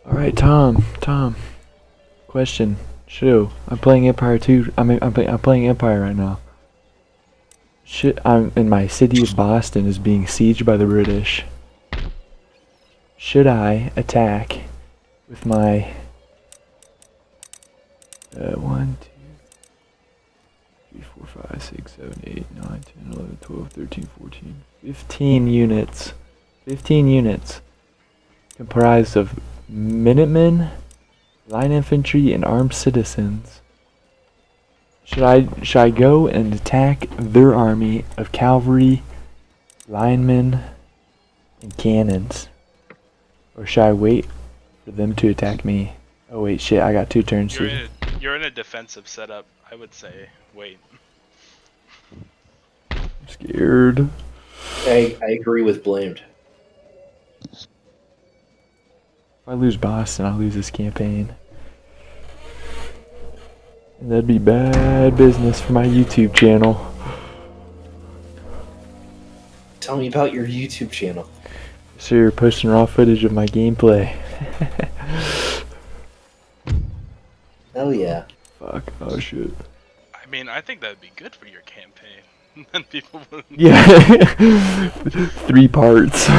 All right, Tom. Question. Shoot, I'm playing Empire 2. I'm playing Empire right now. Shit, I'm in my city of Boston is being sieged by the British. Should I attack with my 1, 2, 3, 4, 5, 6, 7, 8, 9, 10, 11, 12, 13, 14, 15 units. 15 units comprised of Minutemen, line infantry, and armed citizens. Should I go and attack their army of cavalry, linemen, and cannons? Or should I wait for them to attack me? Oh wait, shit, I got 2 turns here. You're in a defensive setup. I would say wait. I'm scared. I agree with Blamed. If I lose Boston, I'll lose this campaign. And that'd be bad business for my YouTube channel. Tell me about your YouTube channel. So you're posting raw footage of my gameplay. Hell yeah. Fuck. Oh shit. I mean, I think that'd be good for your campaign. Then people would. Yeah. 3 parts.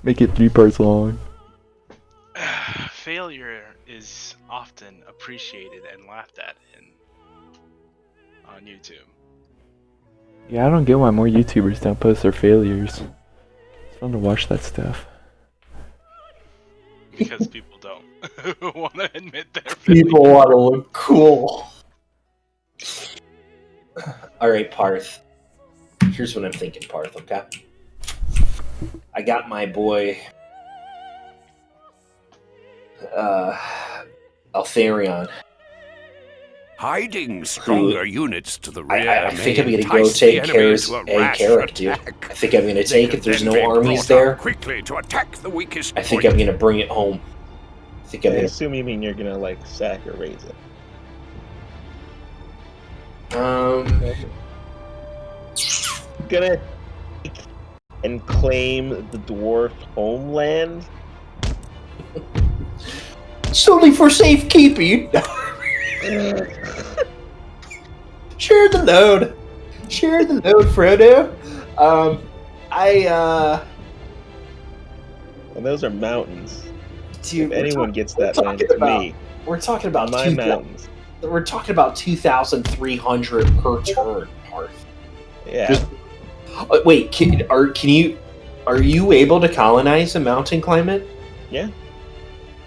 Make it 3 parts long. Failure is often appreciated and laughed at on YouTube. Yeah, I don't get why more YouTubers don't post their failures. It's fun to watch that stuff. Because people don't want to admit their People want to look cool. Alright, Parth. Here's what I'm thinking, Parth, okay? I got my boy Altharion. Hiding stronger units to the rear. I think I'm gonna go take Carrick, dude. I think I'm gonna take, if there's no armies there, quickly to attack the weakest I think I'm gonna bring it home. I assume you mean you're gonna like sack or raise it. Gonna and claim the dwarf homeland. Solely for safekeeping. Share the load. Share the load, Frodo. And those are mountains. Dude, if anyone gets that land, it's me. We're talking about my mountains. We're talking about 2,300 per turn, Parth. Yeah. Wait, are you able to colonize a mountain climate? Yeah.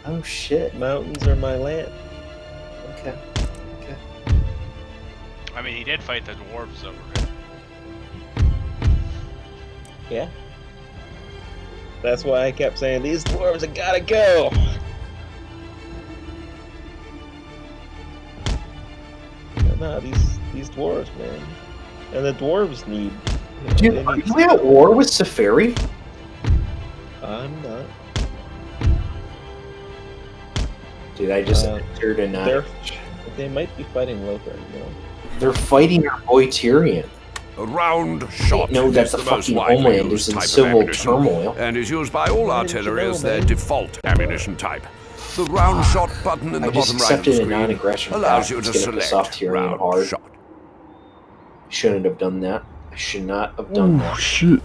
Oh shit. Mountains are my land. Okay. I mean, he did fight the dwarves over it. Yeah. That's why I kept saying, these dwarves have gotta go! No, these dwarves, man. And the dwarves need... Dude, are you at war with Safari? I'm not. Dude, I just entered a notch. They might be fighting Lothar, you know. They're fighting our boy Tyrion. A round shot know that is the the most fucking widely homeland used is in type of civil ammunition, turmoil. and is used by all artillery as their man. default ammunition type. The round shot button in I the just bottom right of the accepted a screen non-aggression allows pact. you to It's gonna piss off select Tyrion round hard. shot. Shouldn't have done that. I should not have done Oh that. shit.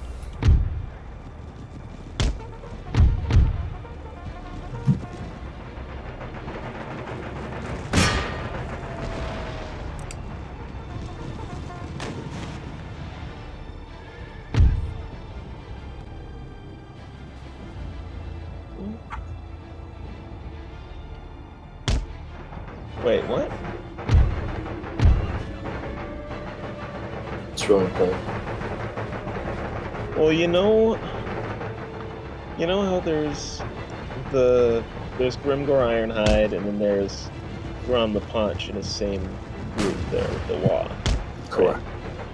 Wait, what? It's really cool. Well, you know how there's Grimgor Ironhide, and then there's Grom the Paunch in the same group there with the Wa. Correct.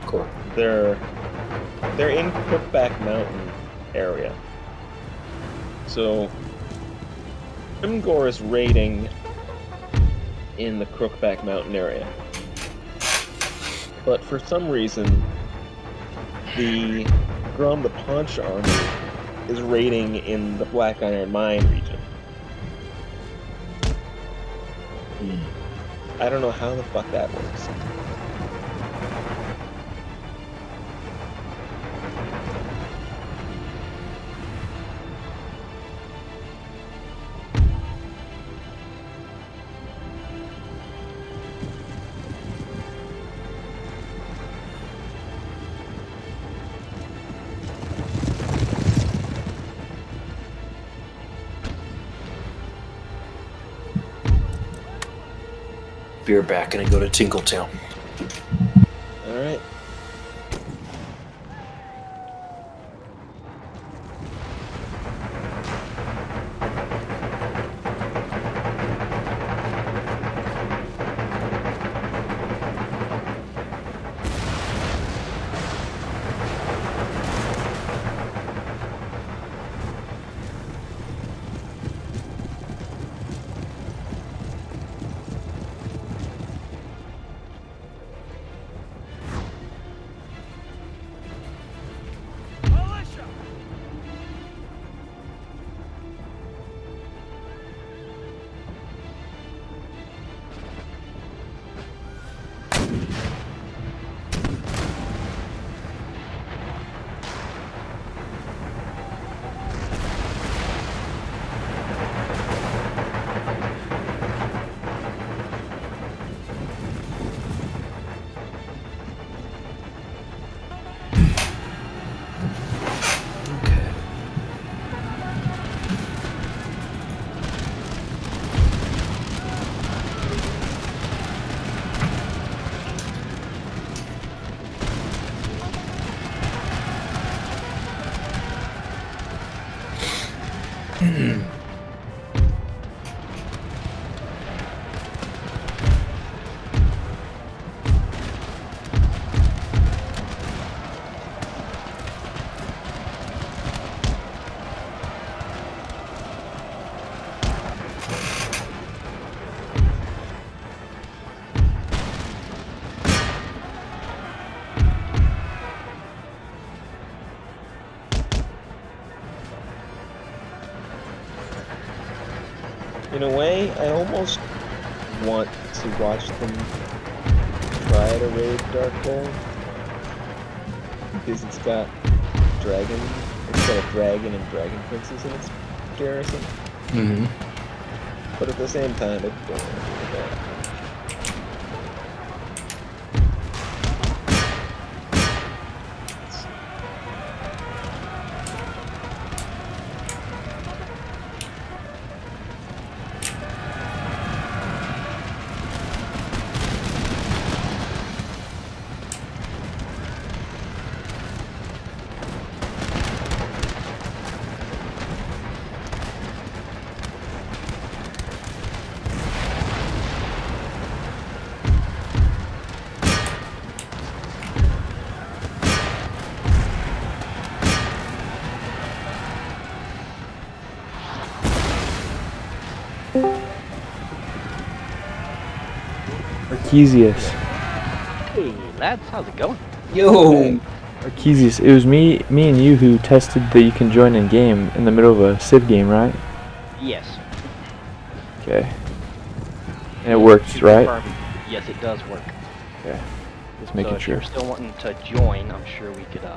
Correct. They're in Crookback Mountain area. So Grimgor is raiding in the Crookback Mountain area. But for some reason, the Grom the Paunch army is raiding in the Black Iron Mine region. Hmm. I don't know how the fuck that works. Be right back, gonna go to Tinkletown. All right. Okay. In a way, I almost want to watch them try to raid Dark Hole because it's got a dragon and dragon princes in its garrison. Mm-hmm. But at the same time, it don't want to do that. Archesius. Hey lads, how's it going? Yo! Archesius. It was me and you who tested that you can join in game in the middle of a Civ game, right? Yes. Okay. And it works, right? Confirm. Yes, it does work. Okay. Just So making if sure. you're still wanting to join, I'm sure we could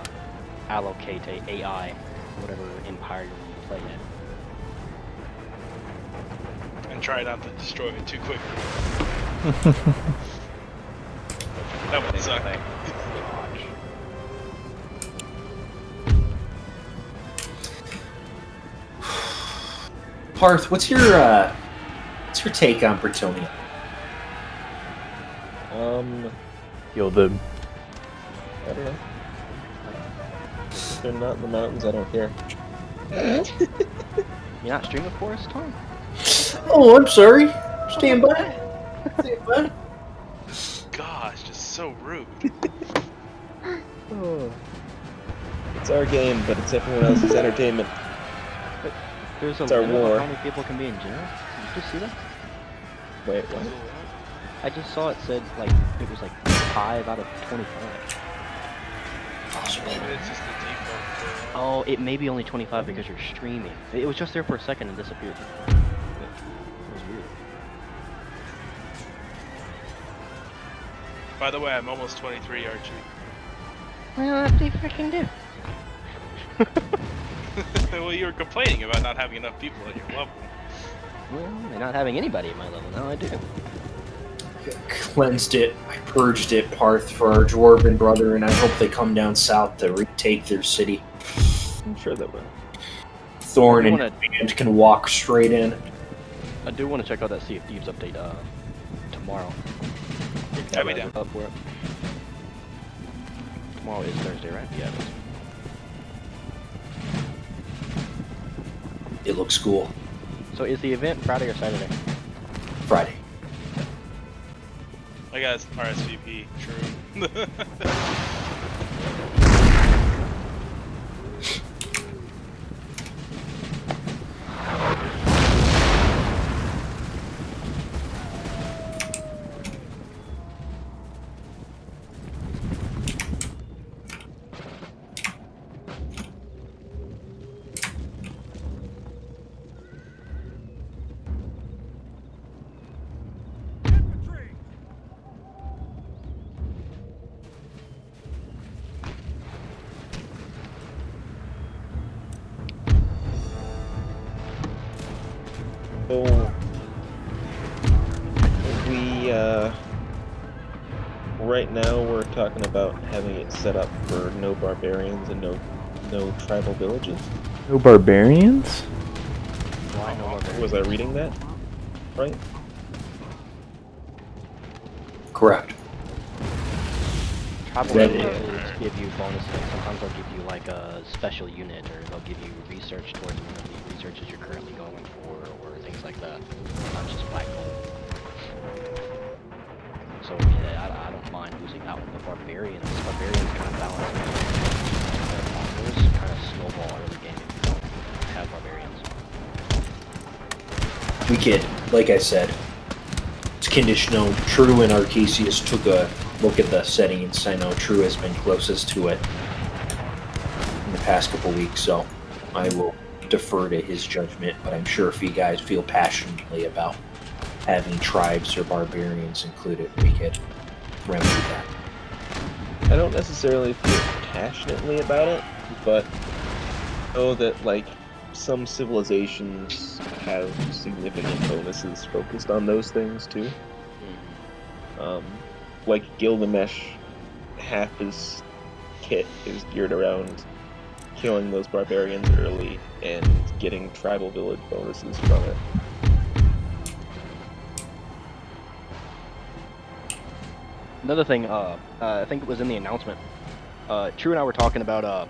allocate a AI, whatever empire you're wanting to play in. And try not to destroy it too quickly. That would suck. Watch. Parth, what's your take on Britonia? Yo, the I don't know. If they're not in the mountains, I don't care. You're not streaming for us, Tom? Oh, I'm sorry. Stand by. Stand by. Gosh, just so rude. Oh. It's our game, but it's everyone else's entertainment. There's a It's our limit war. on how many people can be in general. Did you just see that? Wait, what? I just saw it said like it was like 5 out of 25. Maybe it's just the default. Oh, it may be only 25 because you're streaming. It was just there for a second and disappeared. It was weird. By the way, I'm almost 23, Archie. Well, what do you freaking do? Well, you were complaining about not having enough people at your level. Well, and not having anybody at my level. Now I do. Cleansed it, I purged it, Parth, for our dwarven brother, and I hope they come down south to retake their city. I'm sure they will. Thorn I and do Band can walk straight in. I do want to check out that Sea of Thieves update tomorrow. If you I'll be guys down. are up for it. Tomorrow is Thursday, right? Yeah, it is. It looks cool. So is the event Friday or Saturday? Friday. I guess RSVP, true. So we right now we're talking about having it set up for no barbarians and no tribal villages. No barbarians? Why no barbarians? Was I reading that right? Correct. Tribal That villages give you bonuses. Sometimes they'll give you like a special unit, or they'll give you research towards one of the researches you're currently going for, or things like that. Not just black gold. So yeah, I don't mind losing out on the barbarians. Barbarians kind of balance it. Those kind of snowball early game if you don't have barbarians. We could, like I said, it's Kindish known. True and Arcasius took a look at the settings. I know True has been closest to it in the past couple weeks, so I will defer to his judgment, but I'm sure if you guys feel passionately about having tribes or barbarians included, we could remedy that. I don't necessarily feel passionately about it, but I know that like some civilizations have significant bonuses focused on those things too. Like Gilgamesh, half his kit is geared around killing those barbarians early and getting tribal village bonuses from it. Another thing, I think it was in the announcement. True and I were talking about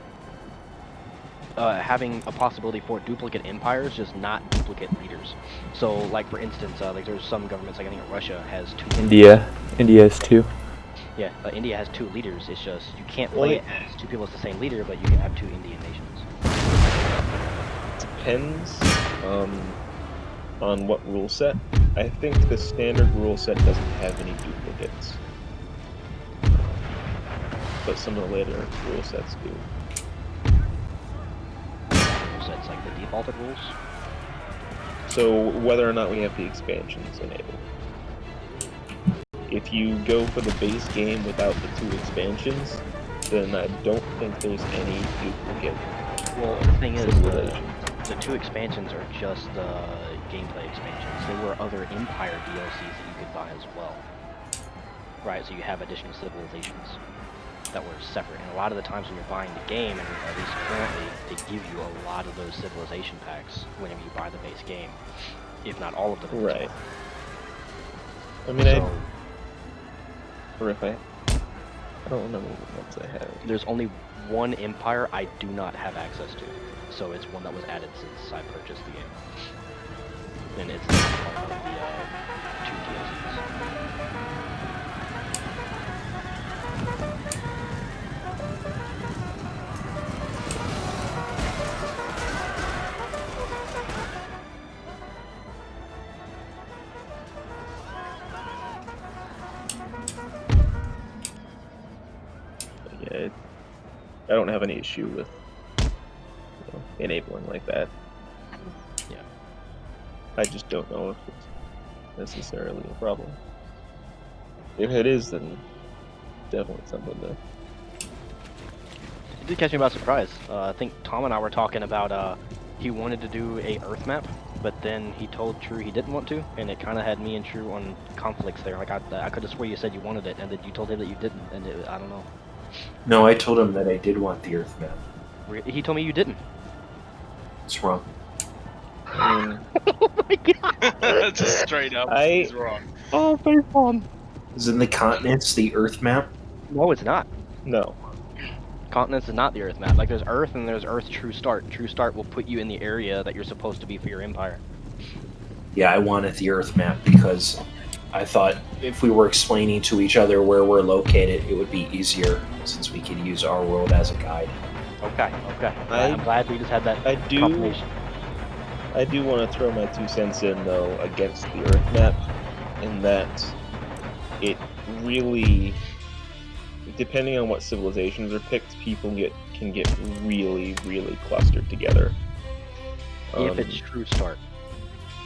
having a possibility for duplicate empires, just not duplicate leaders. So, like for instance, like there's some governments, like I think Russia has 2. India is 2. Yeah, India has 2 leaders. It's just you can't play it as 2 people as the same leader, but you can have 2 Indian nations. Depends on what rule set. I think the standard rule set doesn't have any duplicates, but some of the later rule sets do. So it's like the defaulted rules. So whether or not we have the expansions enabled. If you go for the base game without the 2 expansions, then I don't think there's any duplicate. Well, the thing is, civilization. the 2 expansions are just gameplay expansions. There were other Empire DLCs that you could buy as well. Right, so you have additional civilizations that were separate. And a lot of the times when you're buying the game, and at least currently, they give you a lot of those civilization packs whenever you buy the base game. If not all of them. Right. I mean, So, I don't remember what ones I have. there's only one Empire I do not have access to. So it's one that was added since I purchased the game. And it's part of the 2 DLCs. Yeah, I don't have any issue with enabling like that. Yeah. I just don't know if it's necessarily a problem. If it is, then definitely something to. It did catch me by surprise. I think Tom and I were talking about he wanted to do a Earth map, but then he told True he didn't want to, and it kind of had me and True on conflicts there. Like I could have swore you said you wanted it, and then you told him that you didn't, and I don't know. No, I told him that I did want the Earth map. He told me you didn't. It's wrong. I mean, Oh my god! Just straight up, I- he's wrong. Oh, face on. Isn't the continents the Earth map? No, it's not. no. Continents is not the Earth map. Like there's Earth and there's Earth True Start. True Start will put you in the area that you're supposed to be for your empire. Yeah, I wanted the Earth map because I thought if we were explaining to each other where we're located, it would be easier since we could use our world as a guide. Okay. I'm glad we just had that I do confirmation. want to throw my 2 cents in though against the Earth map, in that it really, depending on what civilizations are picked, people can get really, really clustered together. If it's True Start.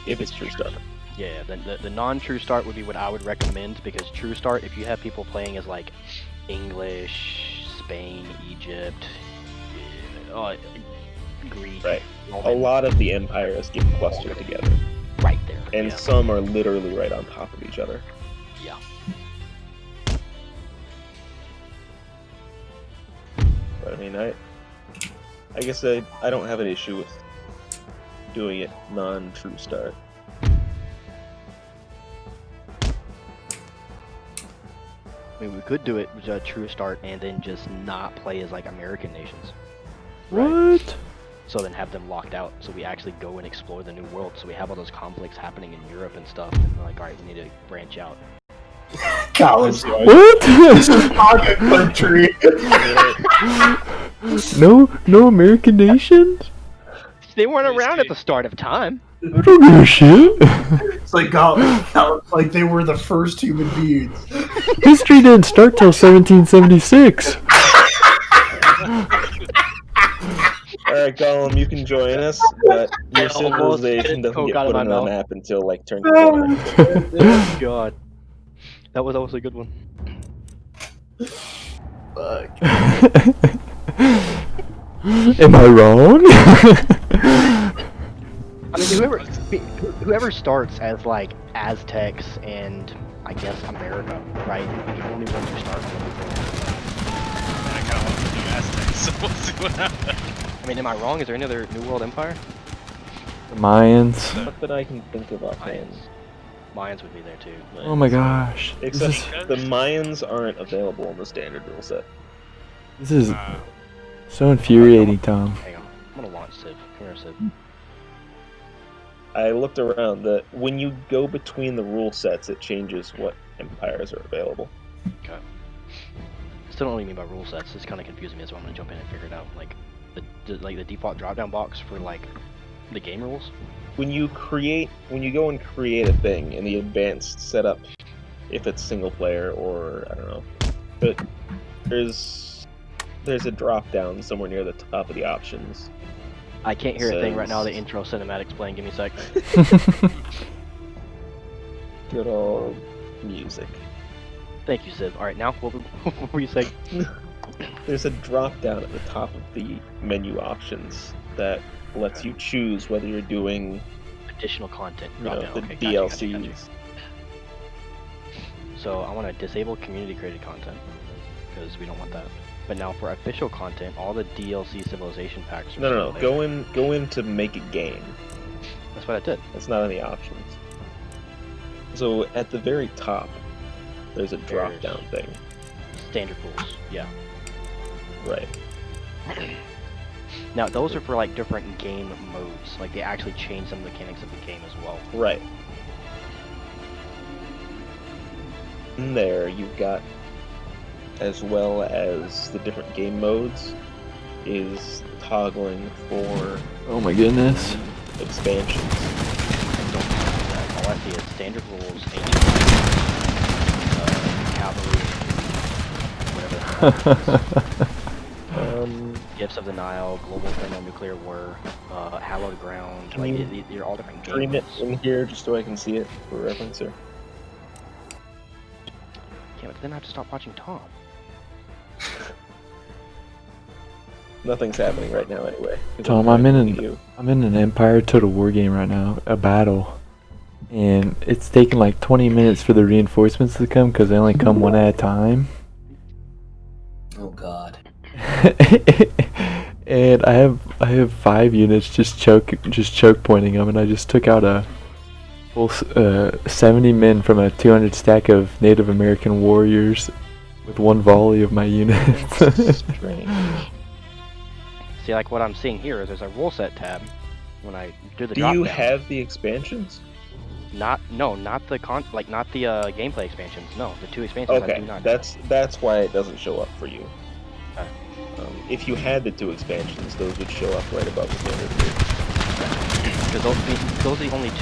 If it's True Start. Yeah, the non-True Start would be what I would recommend, because True Start, if you have people playing as like English, Spain, Egypt, Greek, Right. Roman, A lot of the empires get clustered together, right there. and yeah. some are literally right on top of each other. Yeah. But I mean, I guess I don't have an issue with doing it non-True Start. I mean, we could do it with a True Start and then just not play as like American nations. What? So then have them locked out, so we actually go and explore the new world. So we have all those conflicts happening in Europe and stuff, and we're like, all right, we need to branch out. College What? country. No American nations? They weren't around at the start of time. I don't give a shit. It's like like they were the first human beings. History didn't start till 1776. Alright, Gollum, you can join us, but your Almost civilization spit doesn't coke get out of put my on the mouth. map until like turn 20. Oh, God. That was also a good one. Fuck. Am I wrong? I mean, whoever starts as like Aztecs and I guess America, right? The only ones who start. I kind of want to do Aztecs, so we'll see what happens. I mean, am I wrong? Is there any other New World Empire? The Mayans. Not that I can think of offhand. Mayans would be there too. Oh my gosh. Except This is, the Mayans aren't available in the standard rule set. this is so infuriating, Tom. Hang on, I'm gonna launch Civ. Come here, Civ. I looked around that when you go between the rule sets, it changes what empires are available. Okay. Still don't know what you mean by rule sets. It's kind of confusing me, so I'm gonna jump in and figure it out. Like the default drop-down box for like the game rules. When you go and create a thing in the advanced setup, if it's single player or I don't know, but there's a drop down somewhere near the top of the options. I can't hear a thing right now. The Says- intro cinematic's playing. Give me a sec. Good old music. Thank you, Civ. All right, now what were you saying? There's a drop down at the top of the menu options that lets you choose whether you're doing Additional content. you know, Drop the down. Okay, DLCs. gotcha, gotcha, gotcha. So I want to disable community created content because we don't want that. But now for official content, all the DLC civilization packs are No. still Go in to make a game. That's what I did. That's not in the options. So at the very top, there's a drop down thing. Standard rules. Yeah. Right. Now those are for like different game modes. Like they actually change some mechanics of the game as well. Right. In there, you've got, as well as the different game modes, is toggling for Oh my goodness. expansions. I don't know that. All I see is standard rules, ancient cavalry, whatever. Gifts of the Nile, global thermonuclear war, hallowed ground. Can Like you they're all different game Stream it modes. in here just so I can see it for reference here. Yeah, but then I have to stop watching Tom. Nothing's happening right now anyway. 'Cause Tom, trying I'm to in look at an you. I'm in an Empire Total War game right now, a battle, and it's taking like 20 minutes for the reinforcements to come because they only come one at a time. Oh God. And I have 5 units just choke pointing them, and I just took out a full 70 men from a 200 stack of Native American warriors with one volley of my units. Strange. See, like what I'm seeing here is there's a rule set tab. When I do the Do drop you down, have the expansions? not the gameplay expansions. No, the 2 expansions I Okay, do not. that's why it doesn't show up for you. Okay. If you had the 2 expansions, those would show up right above the standard tier. Because those are the only 2,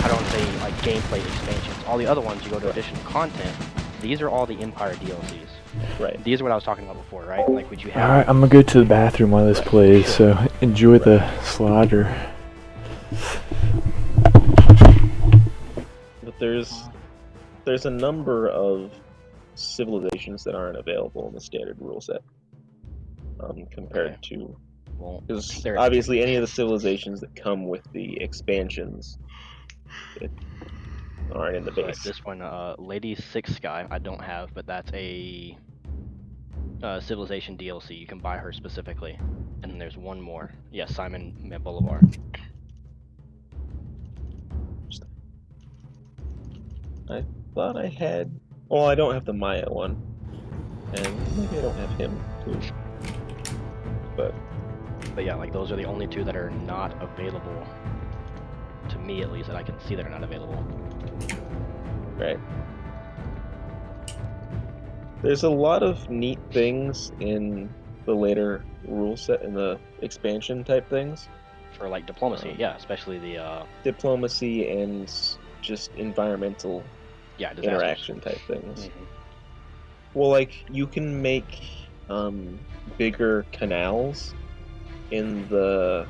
I don't say, like, gameplay expansions. All the other ones, you go to additional content. These are all the Empire DLCs. Right. These are what I was talking about before, right? Like, would you have... Alright, I'm gonna go to the bathroom while this plays, so enjoy the slaughter. But there's a number of civilizations that aren't available in the standard rule set. Compared to... Well, Because there's... obviously any of the civilizations that come with the expansions aren't in the So base. this one, Lady Six Sky, I don't have, but that's a Civilization DLC. You can buy her specifically. And then there's one more. Yeah, Simon Bolivar. I thought I had... Well, I don't have the Maya one. And maybe I don't have him, too. But yeah, like those are the only 2 that are not available, to me at least, that I can see that are not available. right. There's a lot of neat things in the later rule set, in the expansion type things. For like diplomacy, yeah, especially the Diplomacy and just environmental disasters. interaction type things. Mm-hmm. Well, like, you can make bigger canals in the...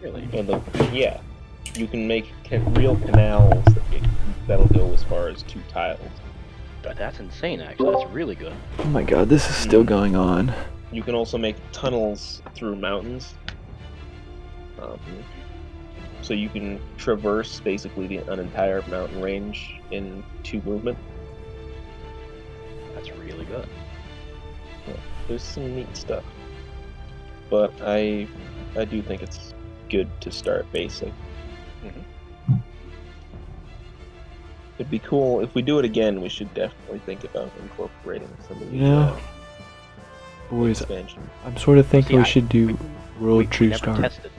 Really? Yeah. You can make real canals that'll go as far as 2 tiles. But that's insane, actually. That's really good. Oh my god, this is still going on. You can also make tunnels through mountains. So you can traverse basically an entire mountain range in 2 movement. That's really good. There's some neat stuff. But I do think it's good to start basic. Mm-hmm. It'd be cool if we do it again. We should definitely think about incorporating some of You the boys, expansion. I'm sort of thinking we should do We World True never Start. tested.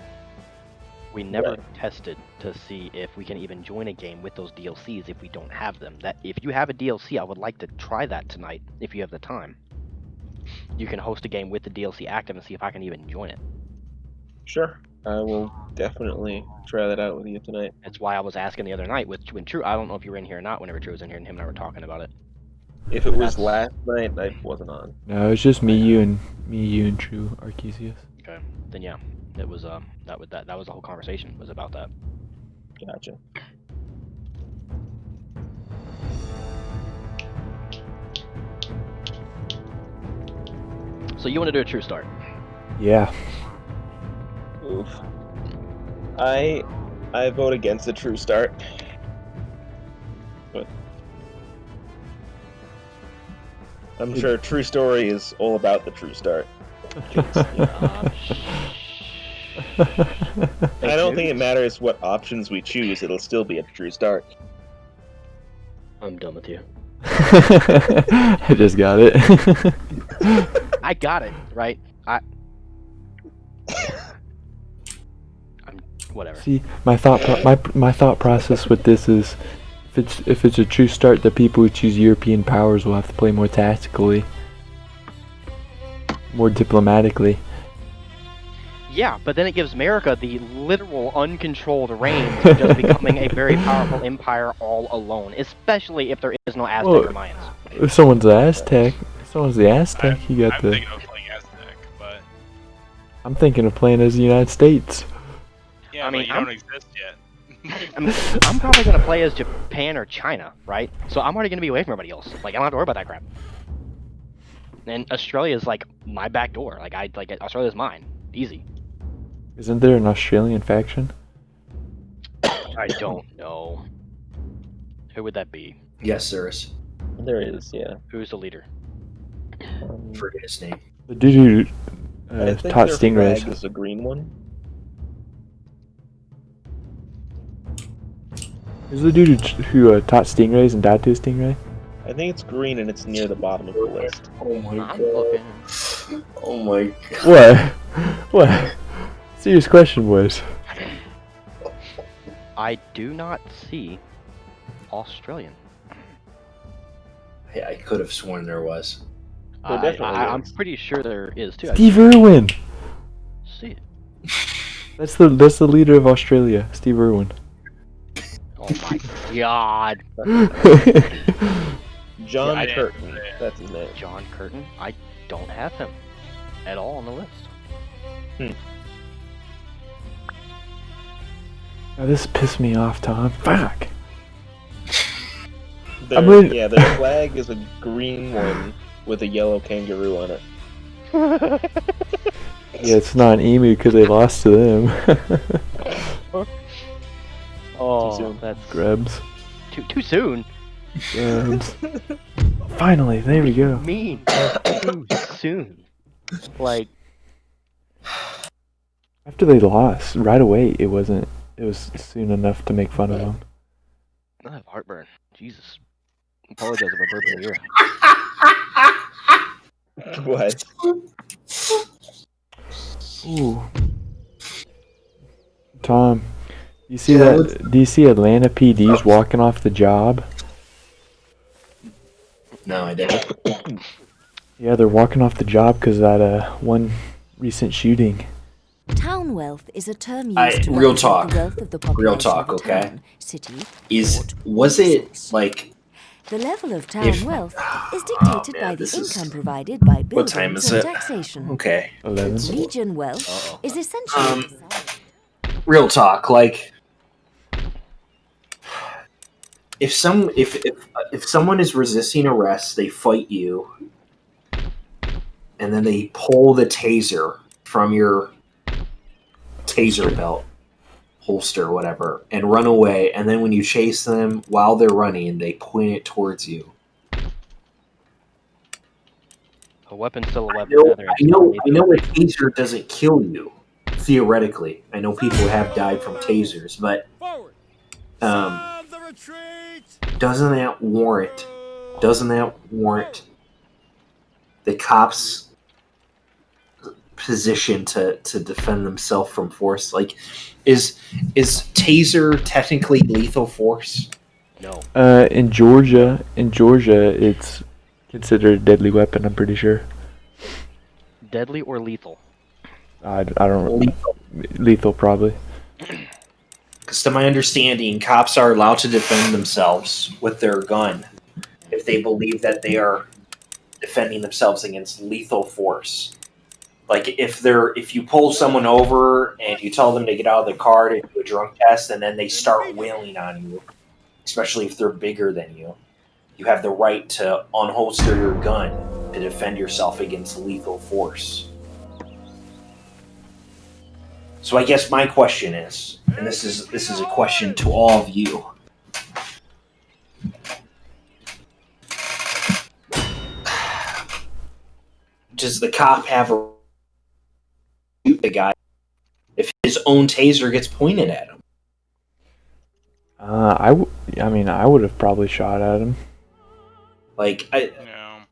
We never Right. tested to see if we can even join a game with those DLCs if we don't have them. That if you have a DLC, I would like to try that tonight if you have the time. You can host a game with the DLC active and see if I can even join it. Sure. I will definitely try that out with you tonight. That's why I was asking the other night when True. I don't know if you were in here or not. Whenever True was in here, and him and I were talking about it. If it was That's- last night, I wasn't on. No, it's just me, you, and True Arcesius. Okay, then yeah, it was that was the whole conversation was about that. Gotcha. So you want to do a True Start? Yeah. Oof. I vote against the True Start. But I'm sure True Story is all about the True Start. I don't think it matters what options we choose, it'll still be a True Start. I'm done with you. I just got it. I got it right. I'm whatever. See, my thought process with this is, if it's a true start, the people who choose European powers will have to play more tactically, more diplomatically. Yeah, but then it gives America the literal uncontrolled reign of just becoming a very powerful empire all alone, especially if there is no Aztec Well, or Mayans. If someone's the Aztec, you got I'm the. thinking of playing Aztec, but I'm thinking of playing as the United States. yeah, I mean, but you I'm- don't exist yet. I'm probably gonna play as Japan or China, right? So I'm already gonna be away from everybody else. Like I don't have to worry about that crap. And Australia is like my back door. Like Australia's mine. Easy. Isn't there an Australian faction? I don't know. Who would that be? Yes, there is. There is, yeah. Who's the leader? Forget his name. The dude who I think taught their stingrays. flag is the green one. Is the dude who taught stingrays and died to a stingray? I think it's green and it's near the bottom of the list. Oh my I'm looking. Oh my god. What? What? Serious question, boys. I do not see Australian. I could have sworn there was. There definitely I'm is. pretty sure there is too. Steve Irwin. See it. That's the leader of Australia, Steve Irwin. Oh my god. John I didn't- Curtin, that's his name. John Curtin? I don't have him at all on the list. Now, this pissed me off, Tom. Fuck. Their flag is a green one with a yellow kangaroo on it. Yeah, it's not an emu because they lost to them. Oh, soon. that's Grubs. too soon. Grubs. Finally, there we go. Mean too soon. Like After they lost, right away, it was soon enough to make fun of them. I have heartburn. Jesus. Apologize if I burp in your ear. What? Ooh. Tom, you see that? Do you see Atlanta PD's walking off the job? No, I didn't. Yeah, they're walking off the job because that one recent shooting. Town wealth is a term used I- to real represent talk. the wealth of the Real population talk, of a okay? town, city, Was it like the level of town If- wealth is dictated man, by the this is- income provided by what time buildings is and it? taxation. Okay. 11. Region wealth Uh-oh. is essentially Real talk, like if someone is resisting arrest, they fight you, and then they pull the taser from your taser belt, holster, whatever, and run away, and then when you chase them while they're running, they point it towards you. A weapon's still a I weapon. know, Heather. I know a taser doesn't kill you, theoretically. I know people have died from tasers, but doesn't that warrant the cops' position to defend themselves from force? Like, is taser technically lethal force? No. In Georgia, it's considered a deadly weapon. I'm pretty sure. Deadly or lethal? I don't. Lethal, probably. Because to my understanding, cops are allowed to defend themselves with their gun if they believe that they are defending themselves against lethal force. Like if you pull someone over and you tell them to get out of the car to do a drunk test, and then they start wailing on you, especially if they're bigger than you, you have the right to unholster your gun to defend yourself against lethal force. So I guess my question is, and this is a question to all of you. Does the cop have a shoot the guy if his own taser gets pointed at him? I would have probably shot at him. Like, No.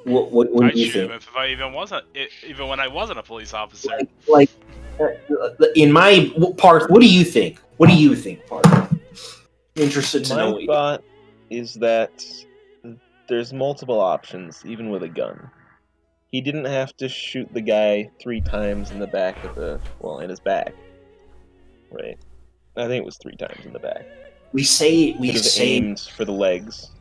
what I'd do you shoot him think? if I even when I wasn't a police officer. Like, in my Park, what do you think? What do you think, Park? Interested to know. My What you thought is that there's multiple options, even with a gun. He didn't have to shoot the guy 3 times in the back of in his back. Right. I think it was 3 times in the back. we say Could have aimed for the legs.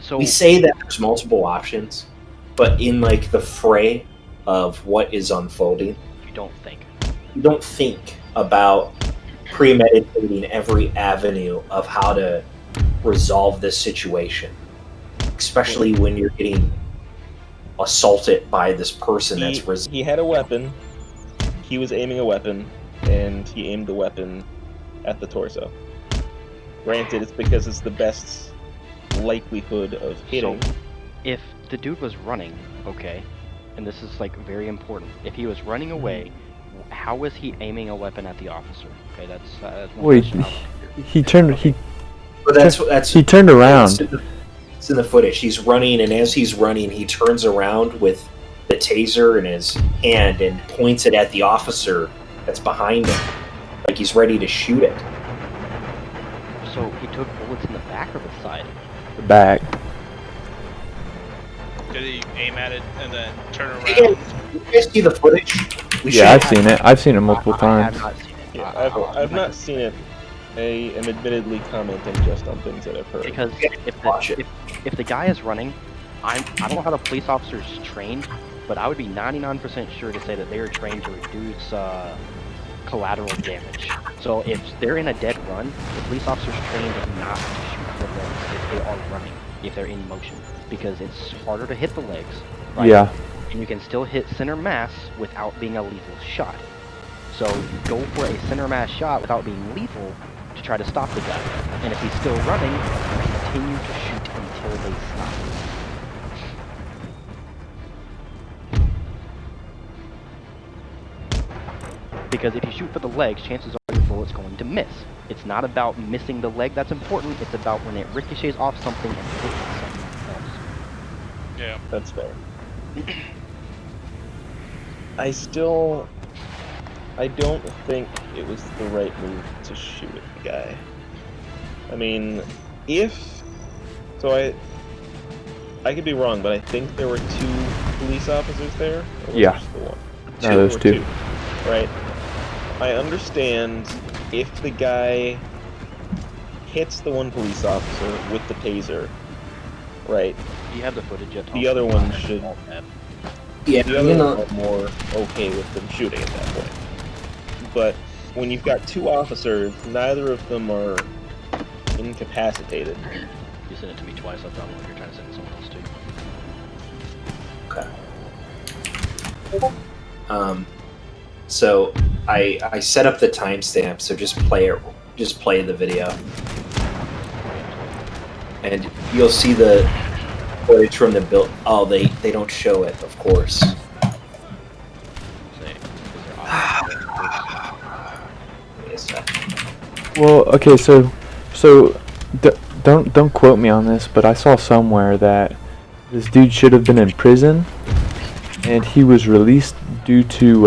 So we say that there's multiple options, but in like the fray of what is unfolding, you don't think. you don't think about premeditating every avenue of how to resolve this situation, especially when you're getting assaulted by this person that's He had a weapon. He was aiming a weapon, and he aimed the weapon at the torso. Granted, it's because it's the best likelihood of hitting. So, if the dude was running, okay, and this is like very important. If he was running away, how was he aiming a weapon at the officer? Okay, that's one Wait, question I want to hear. he turned. But that's He turned around. It's in the footage. He's running, and as he's running, he turns around with the taser in his hand and points it at the officer that's behind him, like he's ready to shoot it. So he took bullets in the back or the side? The back. Did he aim at it and then turn around? You guys see the footage? Yeah, I've seen it. I've seen it multiple I have times. not seen it. Yeah, I've not seen it. I am admittedly commenting just on things that I've heard. Because Watch it. if the guy is running, I don't know how the police officer's trained, but I would be 99% sure to say that they are trained to reduce collateral damage. So if they're in a dead run, the police officer's trained not to shoot the legs if they are running, if they're in motion, because it's harder to hit the legs, right? Yeah. And you can still hit center mass without being a lethal shot. So you go for a center mass shot without being lethal to try to stop the guy. And if he's still running, continue to shoot until they stop. Because if you shoot for the legs, chances are your bullet's going to miss. It's not about missing the leg that's important, it's about when it ricochets off something and hits something else. Yeah. That's fair. I don't think it was the right move to shoot at the guy. I mean, I could be wrong, but I think there were 2 police officers there. Or was Yeah. it just the one? No, there's or 2. Right. I understand if the guy hits the one police officer with the taser, right? Do you have the footage yet, Tom? The other one should. Yeah, The other one are more okay with them shooting at that point. But when you've got 2 officers, neither of them are incapacitated. You sent it to me twice, I thought you're trying to send it to someone else too. Okay. So I set up the timestamp, so just play the video, and you'll see the footage from the build. Oh, they don't show it, of course. Wait a sec. Well, okay, so don't quote me on this, but I saw somewhere that this dude should have been in prison, and he was released due to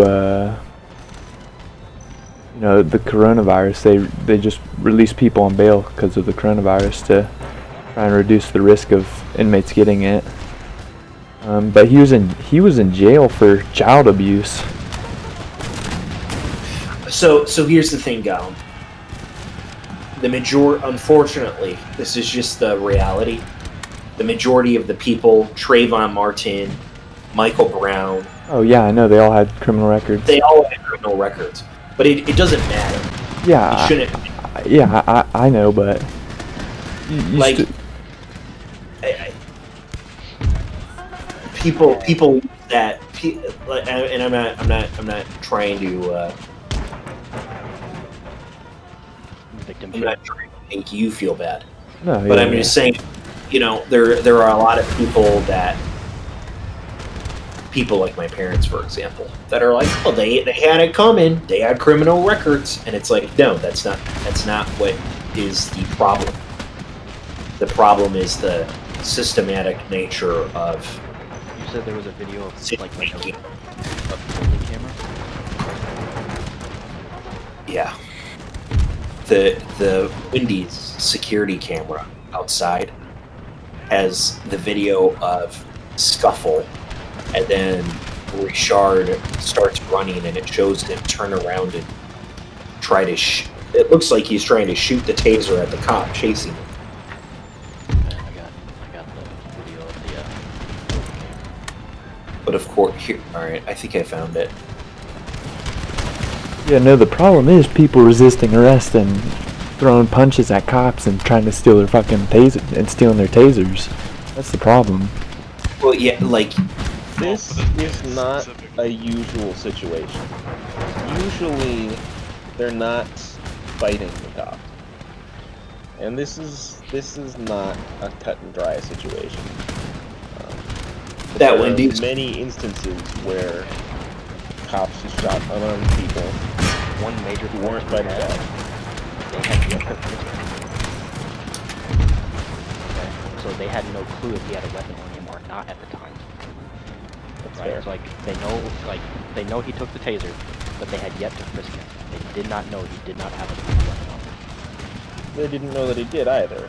the coronavirus. They just release people on bail because of the coronavirus to try and reduce the risk of inmates getting it. But he was in jail for child abuse. So here's the thing, Gollum. Unfortunately, this is just the reality. The majority of the people, Trayvon Martin, Michael Brown. Oh yeah, I know they all had criminal records. They all had criminal records, but it doesn't matter. Yeah, It shouldn't. I know, but you Like, people that, and I'm not trying to. Victim I'm not trying to make you feel bad, no, but yeah, I'm just saying, there are a lot of people like my parents, for example, that are like, oh, they had it coming, they had criminal records, and it's like, no, that's not what is the problem. The problem is the systematic nature of. You said there was a video of like a Situation. building camera? Yeah. The Wendy's security camera outside has the video of scuffle, and then Richard starts running, and it shows him turn around and try to. It looks like he's trying to shoot the taser at the cop chasing him. I got the video of the But of course, here. All right, I think I found it. Yeah, no, the problem is people resisting arrest and throwing punches at cops and trying to steal their fucking taser and stealing their tasers. That's the problem. Well, yeah, like This is not a usual situation. Usually, they're not fighting the cop, and this is not a cut and dry situation. that There are Wendy's. many instances where cops who shot unarmed people One major who weren't fighting back. they had the weapon. Okay. So they had no clue if he had a weapon on him or not at the time. That's Right? fair. It's like they know he took the taser, but they had yet to frisk him. They did not know he did not have a weapon on him. They didn't know that he did either,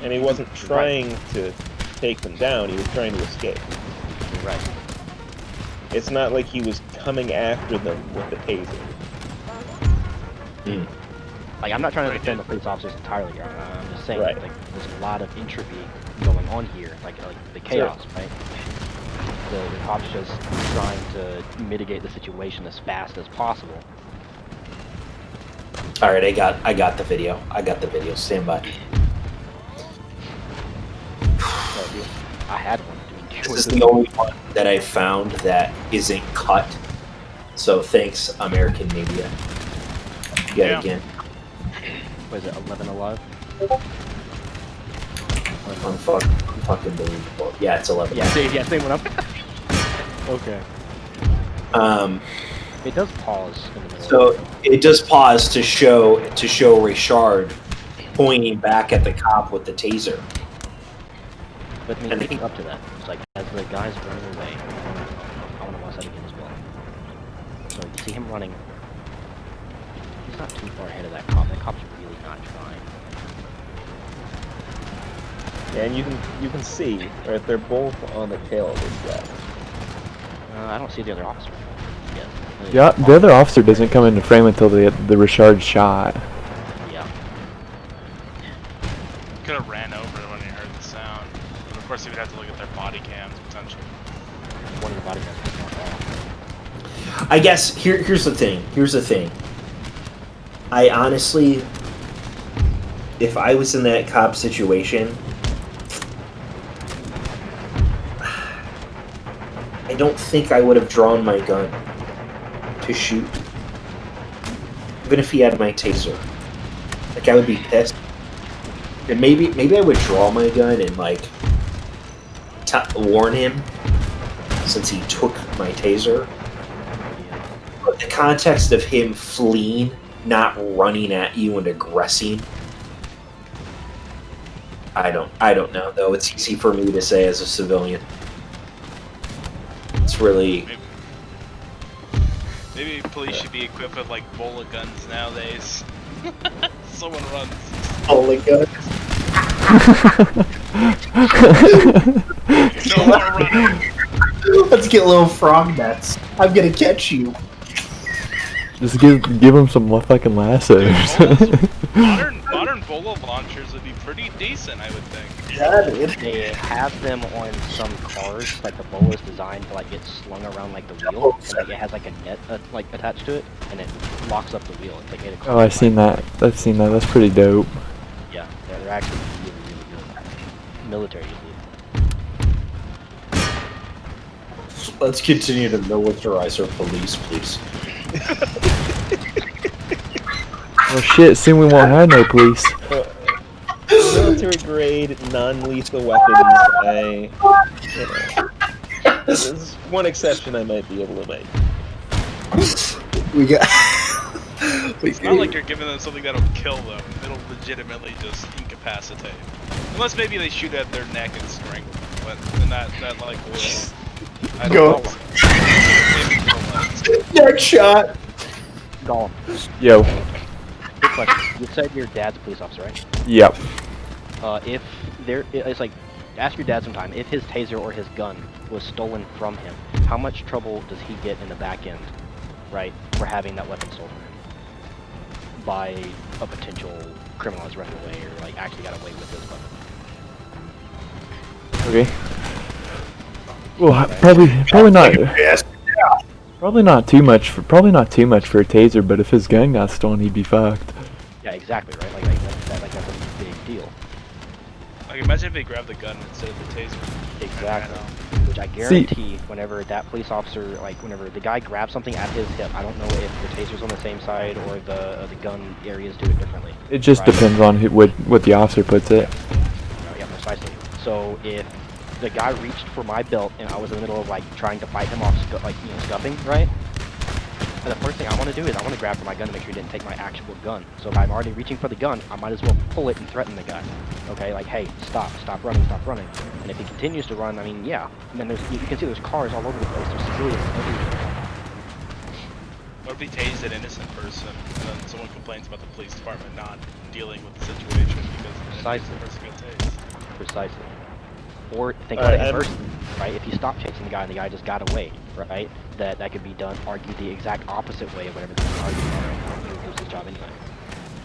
and he wasn't trying to take them down. He was trying to escape. You're right. It's not like he was coming after them with the taser. Like, I'm not trying to defend the police officers entirely here. I'm just saying, Right. like, there's a lot of entropy going on here, like the chaos, right? The cops just trying to mitigate the situation as fast as possible. All right, I got the video. I got the video. Stand by. So, I had one. This is the only one that I found that isn't cut. So thanks, American media. Yet Yeah. again. Was it 11 alive? Unfucking yeah, it's 11. Yeah, same one up. Okay. It does pause in the middle. So it does pause to show Richard pointing back at the cop with the taser. But I mean, leading up to that, it's like, as the guy's running away, I want to watch that again as well. So you see him running. He's not too far ahead of that cop. That cop's really not trying. Yeah, and you can see, right, they're both on the tail of this guy. I don't see the other officer yet. Yeah, the other officer doesn't come into frame until the Richard shot. Yeah. Could have ran over when he heard the sound. But of course, he would have to look at their body cams potentially. One of the body guns was not off. I guess here's the thing. Here's the thing. I honestly, if I was in that cop situation, I don't think I would have drawn my gun to shoot. Even if he had my taser. Like, I would be pissed. And maybe I would draw my gun and, like, warn him, since he took my taser. But the context of him fleeing, not running at you and aggressing, I don't know, though. It's easy for me to say as a civilian. It's really... Maybe police should be equipped with like bola guns nowadays. Someone runs. Holy God. No more running. Let's get little frog nets. I'm gonna catch you. Just give him some fucking lassos. Modern bola launchers would be pretty decent, I would think. Yeah, dude. They have them on some cars, like the bola is designed to like get slung around like the wheel, and like it has like a net like attached to it, and it locks up the wheel. It's like 8 o'clock. Oh, I've seen that. That's pretty dope. Yeah, they're actually really, really good. Military usually. Let's continue to militarize our police, please. Well, shit. Soon we won't have no police. Military grade, non-lethal weapons. There's one exception I might be able to make. We got. It's not like you're giving them something that'll kill them. It'll legitimately just incapacitate. Unless maybe they shoot at their neck and strangle them, but then that like will. I don't Go. know. Next shot. Gollum. Yo. Good question. You said your dad's a police officer, right? Yep. If there, it's like, ask your dad sometime, if his taser or his gun was stolen from him, how much trouble does he get in the back end, right, for having that weapon stolen from him? By a potential criminal that's running away or, like, actually got away with his weapon. Okay. Well, probably not. Yes. Probably not too much for a taser, but if his gun got stolen, he'd be fucked. Yeah, exactly, right? Like that's a big deal. Like, imagine if they grabbed the gun instead of the taser. Exactly. Which I guarantee, whenever that police officer, like, whenever the guy grabs something at his hip, I don't know if the taser's on the same side or the gun areas do it differently. It just depends on what the officer puts it. Yeah, precisely. So if the guy reached for my belt and I was in the middle of like trying to fight him off, scuffing, right? And the first thing I want to do is I want to grab for my gun to make sure he didn't take my actual gun. So if I'm already reaching for the gun, I might as well pull it and threaten the guy. Okay, like, hey, stop running. And if he continues to run, I mean, yeah. And then you can see there's cars all over the place. There's civilians everywhere. Or if he tased an innocent person, and then someone complains about the police department not dealing with the situation because the innocent person got tased. Precisely. Or think about it in person, right? If you stop chasing the guy and the guy just got away, right? That could be done, argued the exact opposite way of whatever the argument he would lose his job anyway.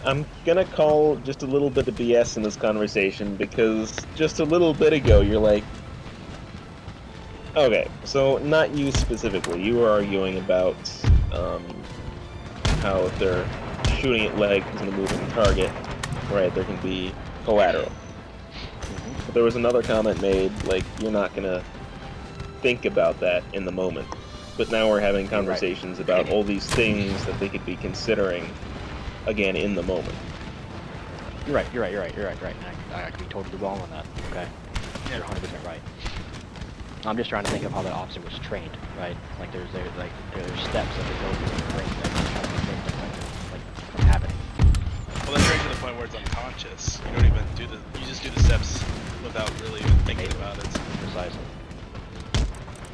I'm gonna call just a little bit of BS in this conversation because just a little bit ago you're like, okay, so not you specifically. You were arguing about how if they're shooting at legs and a moving target, right? There can be collateral. But there was another comment made, like, you're not gonna think about that in the moment. But now we're having conversations about all these things that they could be considering, again, in the moment. You're right. I could be totally wrong on that, okay? You're 100% right. I'm just trying to think of how that officer was trained, right? Like, there's steps that they go through in the brain that try to prevent things from happening. Well, that's right to the point where it's unconscious. You don't even do you just do the steps without really even thinking about it. Precisely.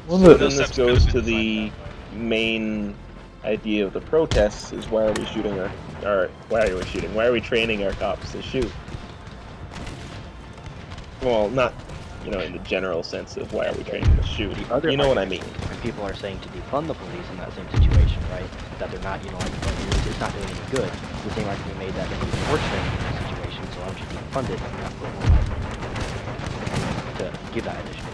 Well, So then this goes to the main idea of the protests: is why are we shooting why are we training our cops to shoot? Well, not, in the general sense of why are we training to shoot. You know what I mean. People are saying to defund the police in that same situation, right? That they're not, it's not doing any good. The same argument made that they need more training in this situation, so I should defund it and not put more to give that additional.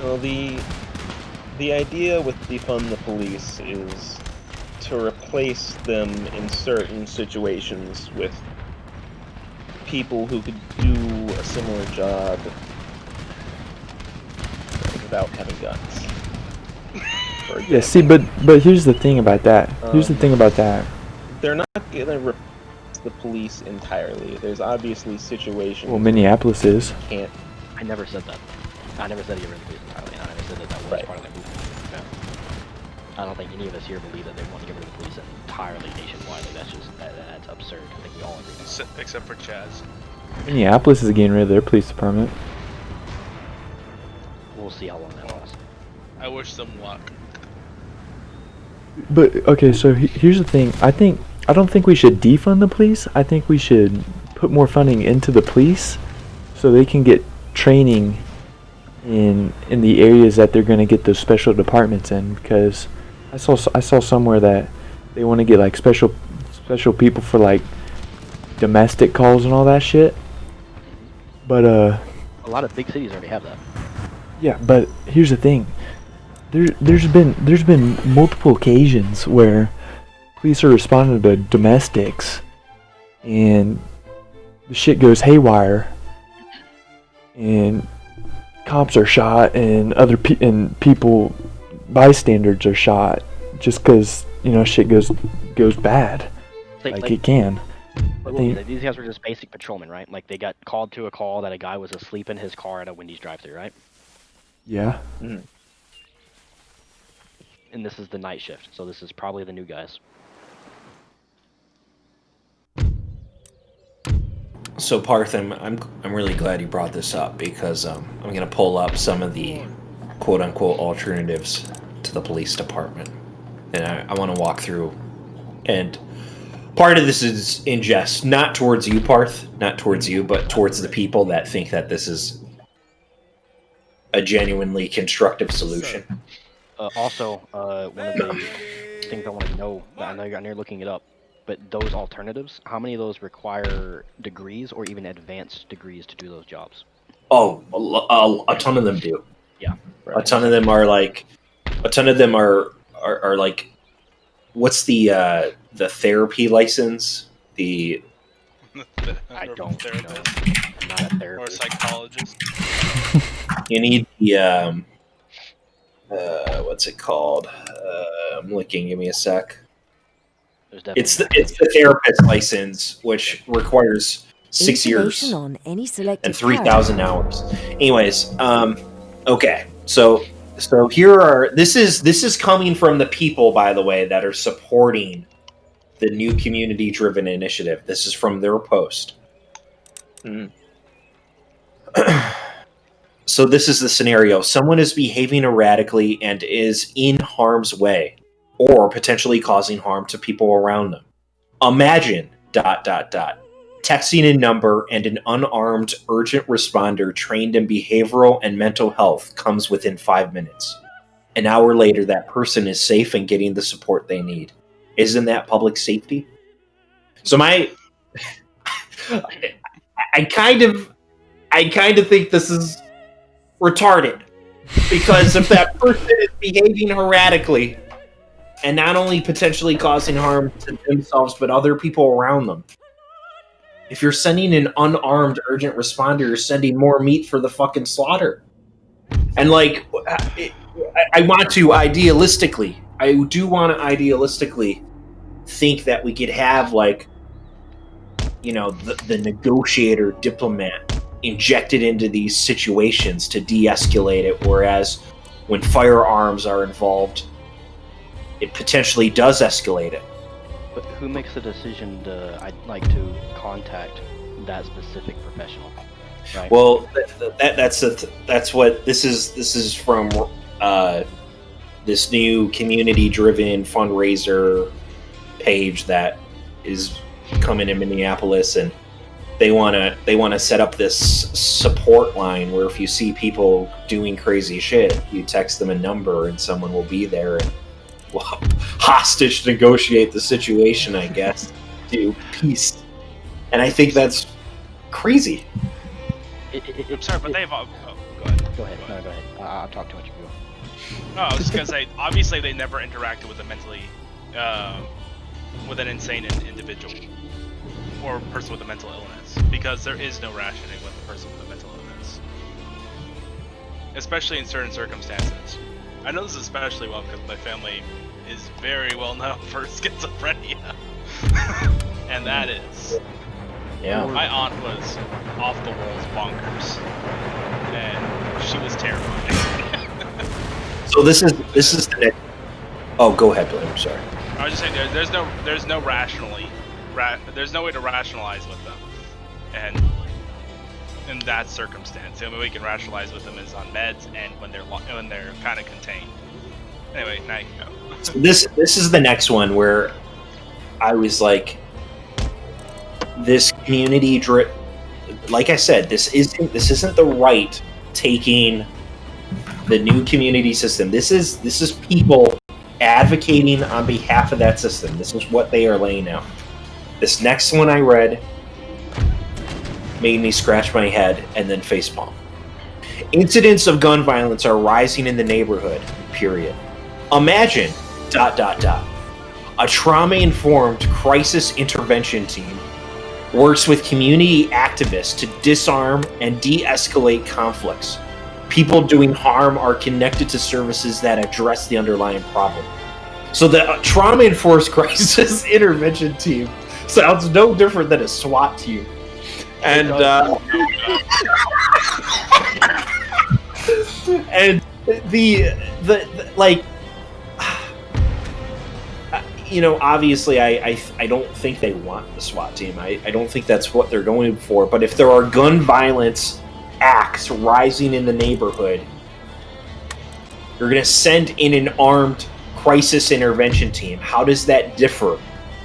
Well, the idea with defund the police is to replace them in certain situations with people who could do a similar job without having guns. Yeah, see, but here's the thing about that. They're not gonna replace the police entirely. There's obviously situations. Well, Minneapolis is. Can't. I never said that. I never said you were in the police entirely. I never said that was part of their movement. Yeah. I don't think any of us here believe that they want to get rid of the police entirely nationwide. Like, that's absurd. I think we all agree. Except for Chaz. Minneapolis is getting rid of their police department. We'll see how long that lasts. I wish them luck. But okay, so here's the thing. I don't think we should defund the police. I think we should put more funding into the police so they can get training in the areas that they're going to get those special departments in, because I saw somewhere that they want to get like special people for like domestic calls and all that shit. But a lot of big cities already have that. Yeah, but here's the thing. There's been multiple occasions where police are responding to domestics and the shit goes haywire and cops are shot and people, bystanders are shot just because shit goes bad. Like it can. These guys were just basic patrolmen, right? Like, they got called to a call that a guy was asleep in his car at a Wendy's drive-thru, right? Yeah. Mm. And this is the night shift, so this is probably the new guys. So Parth, I'm really glad you brought this up, because I'm going to pull up some of the quote-unquote alternatives to the police department, and I want to walk through. And part of this is in jest, not towards you, Parth, not towards you, but towards the people that think that this is a genuinely constructive solution. Also, one of the things I want to know, I know you're looking it up, but those alternatives, how many of those require degrees or even advanced degrees to do those jobs? Oh, a ton of them do. Yeah. Right. A ton of them are like A ton of them are like, what's the therapy license? The I don't know. Therapist I'm not a or a therapist. psychologist. you need the what's it called? I'm looking. Give me a sec. There's definitely It's the therapist license, which requires 6 years Information on any selected and 3,000 hours. Anyways, okay. So here are this is coming from the people, by the way, that are supporting the new community-driven initiative. This is from their post. Mm. So this is the scenario. Someone is behaving erratically and is in harm's way, or potentially causing harm to people around them. Imagine ... texting a number and an unarmed urgent responder trained in behavioral and mental health comes within 5 minutes. An hour later, that person is safe and getting the support they need. Isn't that public safety? So I kind of think this is retarded, because if that person is behaving erratically and not only potentially causing harm to themselves but other people around them, if you're sending an unarmed urgent responder, you're sending more meat for the fucking slaughter. And like, I want to idealistically, I do want to idealistically think that we could have, like, you know, the negotiator diplomat injected into these situations to de-escalate it, whereas when firearms are involved, it potentially does escalate it. But who makes the decision I'd like to contact that specific professional? Right? Well, that's what this is. This is from this new community-driven fundraiser page that is coming in Minneapolis, and they want to set up this support line where if you see people doing crazy shit, you text them a number and someone will be there and will hostage negotiate the situation, I guess, to peace. And I think that's crazy. I'm sorry, but they've all. Oh, go ahead. Go ahead. No, go ahead. I'll talk too much. You go. No, I was just gonna say, obviously they never interacted with a mentally, with an insane individual or a person with a mental illness, because there is no rationing with a person with a mental illness, especially in certain circumstances. I know this especially well because my family is very well known for schizophrenia, and that is. Yeah. My aunt was off the walls bonkers, and she was terrifying. So this is the next. Oh, go ahead, Blaine. I'm sorry. I was just saying there's no there's no way to rationalize with them, and in that circumstance, the only way we can rationalize with them is on meds and when they're kind of contained. Anyway, now you can go. So this is the next one where I was like, this community like I said, this isn't the right taking the new community system. This is people advocating on behalf of that system. This is what they are laying out. This next one I read made me scratch my head and then facepalm. Incidents of gun violence are rising in the neighborhood, period. Imagine ... A trauma-informed crisis intervention team works with community activists to disarm and de-escalate conflicts. People doing harm are connected to services that address the underlying problem. So the trauma-informed crisis intervention team sounds no different than a SWAT team. And and the like, you know, obviously I don't think they want the SWAT team. I don't think that's what they're going for. But if there are gun violence acts rising in the neighborhood, you're going to send in an armed crisis intervention team. How does that differ?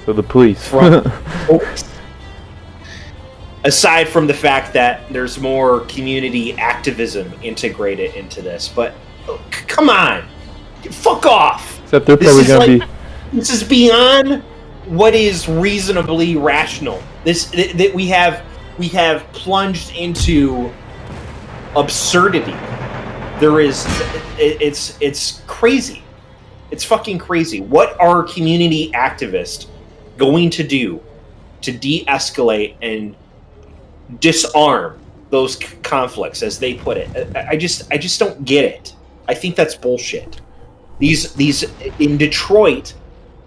So the police. From aside from the fact that there's more community activism integrated into this, but come on, fuck off. Except they're probably going to be. This is beyond what is reasonably rational. That we have plunged into absurdity. It's crazy. It's fucking crazy. What are community activists going to do to de-escalate and disarm those conflicts, as they put it? I just don't get it. I think that's bullshit. These in Detroit,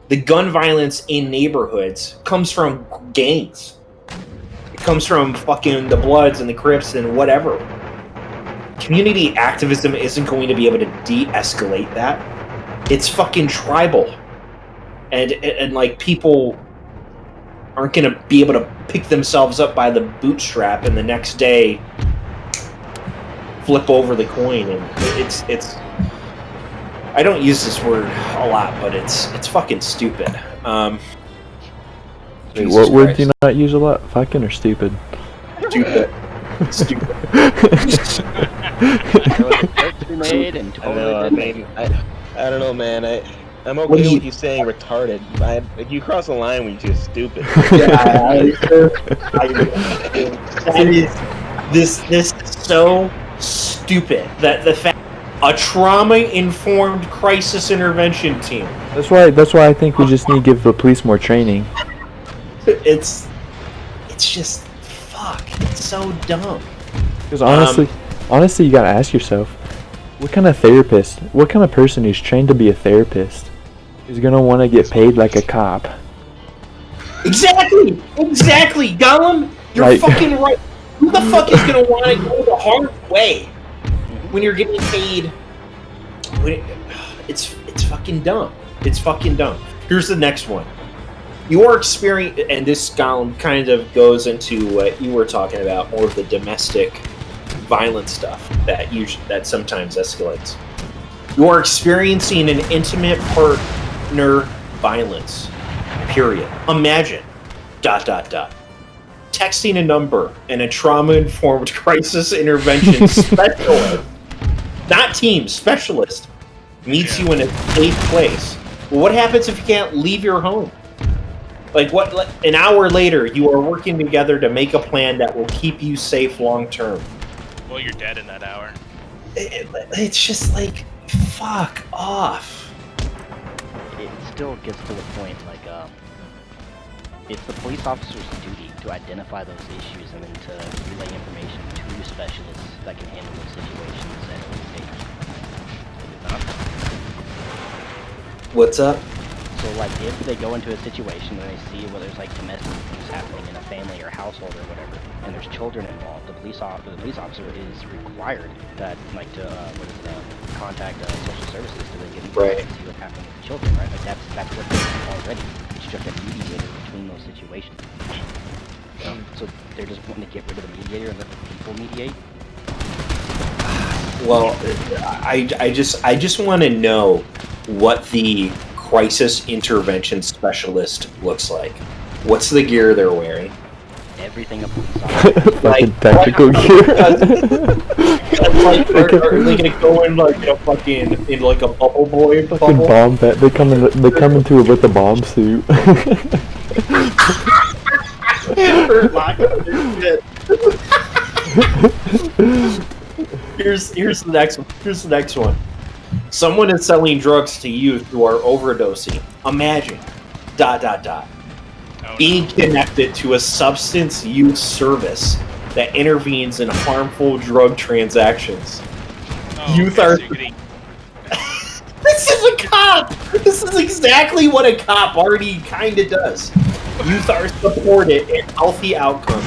the gun violence in neighborhoods comes from gangs. It comes from fucking the Bloods and the Crips and whatever. Community activism isn't going to be able to de-escalate that. It's fucking tribal. And like, people aren't going to be able to pick themselves up by the bootstrap and the next day flip over the coin. And it's I don't use this word a lot, but it's fucking stupid. Wait, what word do you not use a lot? Fucking or stupid? Stupid. Stupid. Made and I know, I mean, I don't know, man. I'm okay with you saying retarded. Like, you cross the line when you're just stupid. This is so stupid that the fact a trauma-informed crisis intervention team. That's why I think we just need to give the police more training. It's just fuck. It's so dumb. Because honestly, you gotta ask yourself, what kind of person who's trained to be a therapist is gonna want to get paid like a cop? Exactly, Gollum. You're fucking right. Who the fuck is gonna want to go the hard way when you're getting paid? It's fucking dumb. It's fucking dumb. Here's the next one. Your experience, and this Gollum kind of goes into what you were talking about, more of the domestic violence stuff that sometimes escalates. You are experiencing an intimate partner violence. Period. Imagine. ... Texting a number and a trauma-informed crisis intervention specialist, not team, specialist, meets you in a safe place. Well, what happens if you can't leave your home? Like, what? An hour later, you are working together to make a plan that will keep you safe long term. Well, you're dead in that hour. It's just like, fuck off. It still gets to the point, like, it's the police officer's duty to identify those issues and then to relay information to specialists that can handle those situations at early stages. Is it not? What's up? So, like, if they go into a situation and they see where there's, like, domestic abuse happening in a family or household or whatever, and there's children involved, the police officer is required that, like, to contact social services so they can Right. see what's happening with the children, right? Like, that's what they do already. It's just a mediator between those situations. So they're just wanting to get rid of the mediator and let the people mediate. Well, I just want to know what the crisis intervention specialist looks like. What's the gear they're wearing? Everything a police officer. Fucking tactical gear. Are they gonna go in like in like a bubble boy? Fucking bomb vet. They come into it with a bomb suit. Here's the next one. Someone is selling drugs to youth who are overdosing. Imagine ... being connected to a substance use service that intervenes in harmful drug transactions. Youth are... This is a cop! This is exactly what a cop already kinda does. Youth are supported in healthy outcomes,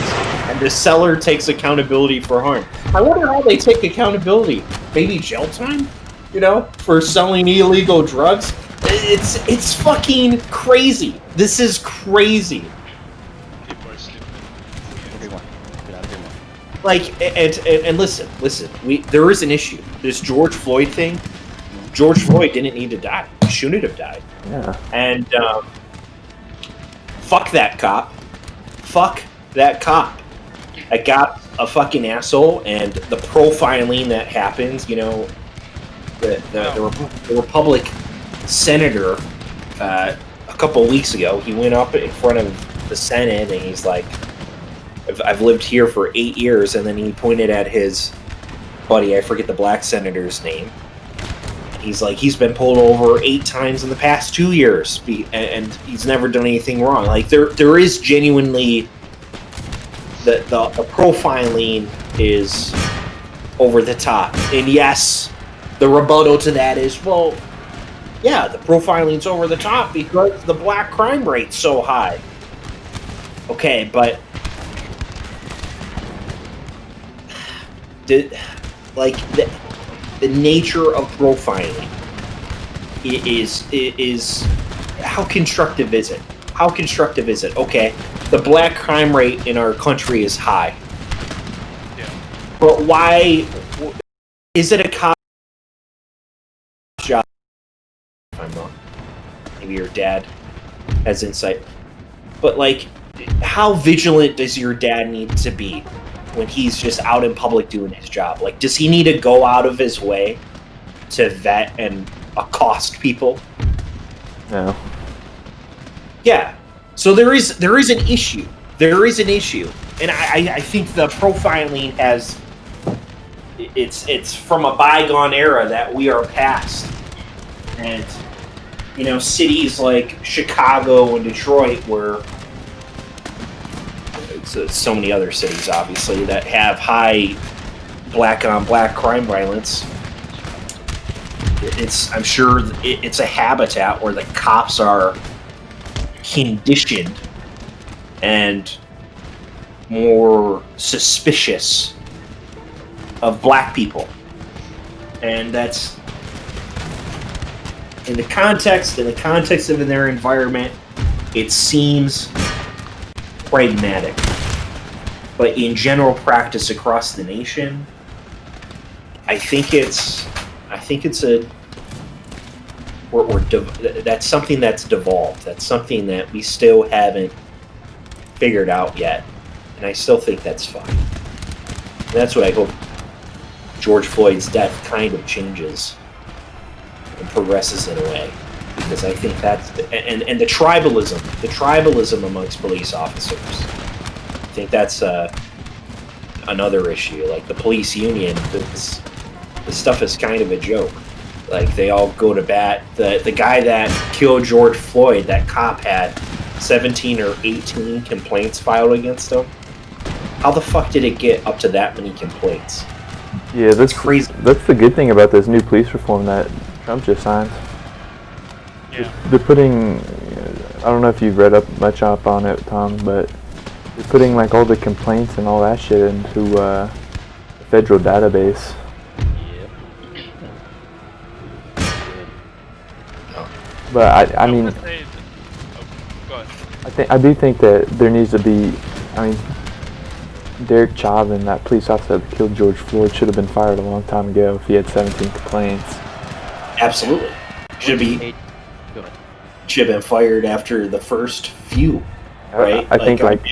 and the seller takes accountability for harm. I wonder how they take accountability. Maybe jail time? You know, for selling illegal drugs? It's fucking crazy. This is crazy. People are stupid. Everyone. Get out of here. Like, and listen, there is an issue. This George Floyd thing, George Floyd didn't need to die. He shouldn't have died. Yeah. And, fuck that cop. Fuck that cop. I got a fucking asshole, and the profiling that happens, you know, the Republic senator, a couple weeks ago, he went up in front of the Senate, and he's like, I've lived here for 8 years, and then he pointed at his buddy, I forget the black senator's name, He's like, he's been pulled over 8 times in the past 2 years, and he's never done anything wrong. Like there is genuinely the profiling is over the top, and yes, the rebuttal to that is, well, yeah, the profiling's over the top because the black crime rate's so high. Okay, but the nature of profiling is how constructive is it? How constructive is it? Okay, the black crime rate in our country is high. Yeah. But why is it a cop job? If I'm wrong, maybe your dad has insight. But like, how vigilant does your dad need to be when he's just out in public doing his job? Like, does he need to go out of his way to vet and accost people? No. Yeah. So there is an issue. There is an issue, and I think the profiling has it's from a bygone era that we are past, and you know, cities like Chicago and Detroit, where so many other cities, obviously, that have high black-on-black crime violence. I'm sure it's a habitat where the cops are conditioned and more suspicious of black people, and that's in the context of their environment. It seems pragmatic, but in general practice across the nation, I think it's that's something that's devolved. That's something that we still haven't figured out yet, and I still think that's fine. And that's what I hope George Floyd's death kind of changes and progresses in a way, because I think that's and the tribalism amongst police officers. I think that's another issue. Like the police union, this stuff is kind of a joke. Like, they all go to bat. The guy that killed George Floyd, that cop, had 17 or 18 complaints filed against him. How the fuck did it get up to that many complaints? Yeah, that's crazy. That's the good thing about this new police reform that Trump just signed. Yeah. They're putting, I don't know if you've read up much up on it, Tom, but they're putting like all the complaints and all that shit into a federal database. But I mean, Go ahead. I do think that there needs to be. I mean, Derek Chauvin, that police officer that killed George Floyd, should have been fired a long time ago if he had 17 complaints. Absolutely, should have been fired after the first few, right? I think like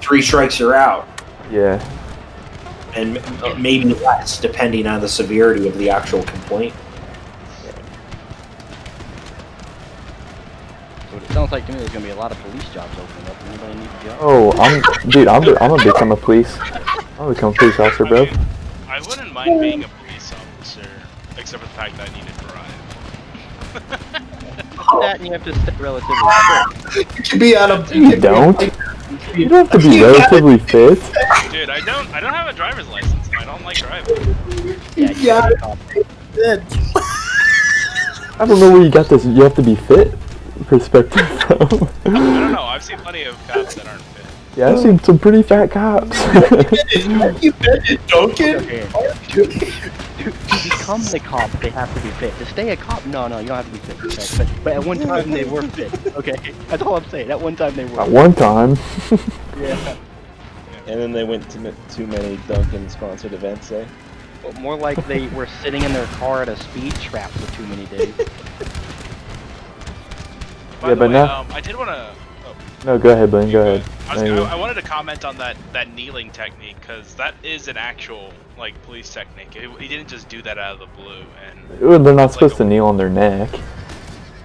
3 strikes are out. Yeah. And maybe less, depending on the severity of the actual complaint. So what it sounds like to me, there's gonna be a lot of police jobs opening up. Anybody need a job? Oh, I'm gonna become a police. I'll become a police officer, bro. I wouldn't mind being a police officer, except for the fact that I need to drive. That and you have to stay relatively fit. You can be on a. You don't. You don't have to be relatively fit. Dude, I don't have a driver's license, and I don't like driving. Yeah, you gotta be I don't know where you got this. You have to be fit perspective from. I don't know. I've seen plenty of cops that aren't fit. Yeah, I've seen some pretty fat cops. You bet it, Duncan. To become the cop, they have to be fit. To stay a cop, no, you don't have to be fit. Okay? But at one time, they were fit. Okay, that's all I'm saying. At one time, they were. At one time. Yeah. And then they went to too many Duncan-sponsored events, eh? Well, more like they were sitting in their car at a speed trap for too many days. By Yeah, the but way, now- I did want to. No, go ahead, Blaine. Go ahead. I wanted to comment on that kneeling technique, because that is an actual like police technique. He didn't just do that out of the blue, and Ooh, they're not it's supposed like to kneel on their neck.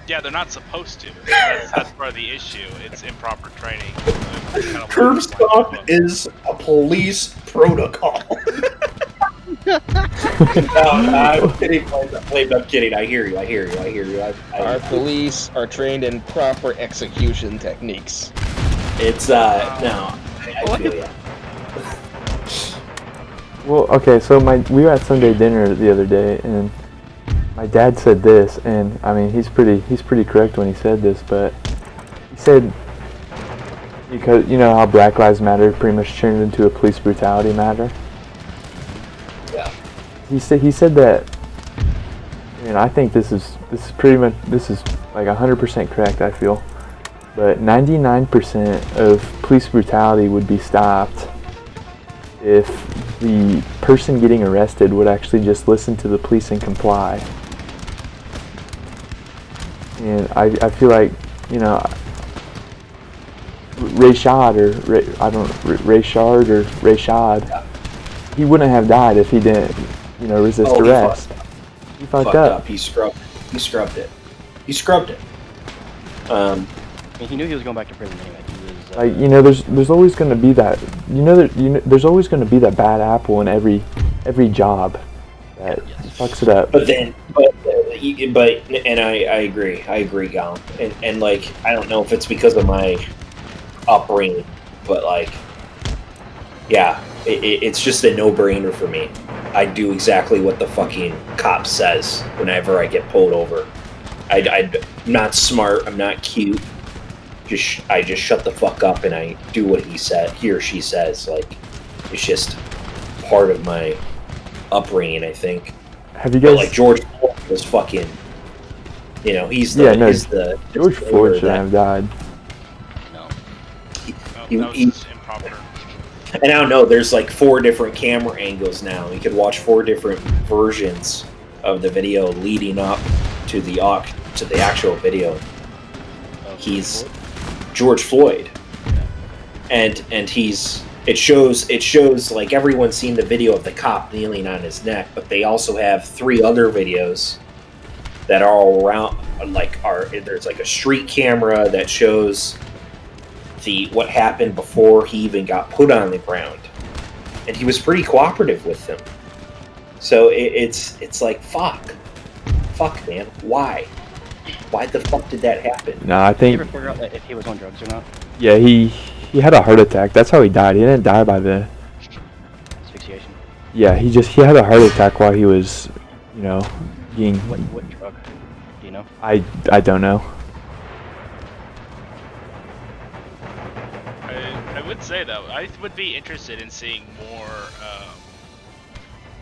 yeah, they're not supposed to. That's part of the issue. It's improper training. Kind of Curb like- stop is a police protocol. I'm kidding. I'm kidding. I hear you. Our police are trained in proper execution techniques. It's no. I feel ya. Well, okay, so we were at Sunday dinner the other day, and my dad said this, and I mean he's pretty correct when he said this, but he said, because you know how Black Lives Matter pretty much turned into a police brutality matter. Yeah. He said that. And I think this is like 100% correct. I feel, but 99% of police brutality would be stopped if the person getting arrested would actually just listen to the police and comply. And I feel like, you know, Rashad, he wouldn't have died if he didn't, you know, resist arrest. He fucked up. He scrubbed it. He scrubbed it. I mean, he knew he was going back to prison anyway. He was, like, you know, there's always going to be that, there's always going to be that bad apple in every job that fucks it up. But and I agree, Gal. And like, I don't know if it's because of my upbringing, but like, yeah, it's just a no-brainer for me. I do exactly what the fucking cop says whenever I get pulled over. I'm not smart. I'm not cute. I just shut the fuck up and I do what he or she says. Like, it's just part of my upbringing, I think. Have you guys? But like George Floyd was fucking. You know, he's the George Floyd should have died. No. That was just improper. And I don't know, there's like 4 different camera angles now. You could watch 4 different versions of the video leading up to the actual video. He's George Floyd. And it shows like everyone's seen the video of the cop kneeling on his neck, but they also have 3 other videos that are all around, there's like a street camera that shows what happened before he even got put on the ground, and he was pretty cooperative with them. So it's like fuck man, why the fuck did that happen? No, I think. Did you ever figure out if he was on drugs or not? Yeah, he had a heart attack. That's how he died. He didn't die by the Asphyxiation. Yeah, he had a heart attack while he was, you know, being. What drug? Do you know? I don't know. I would say though, I would be interested in seeing more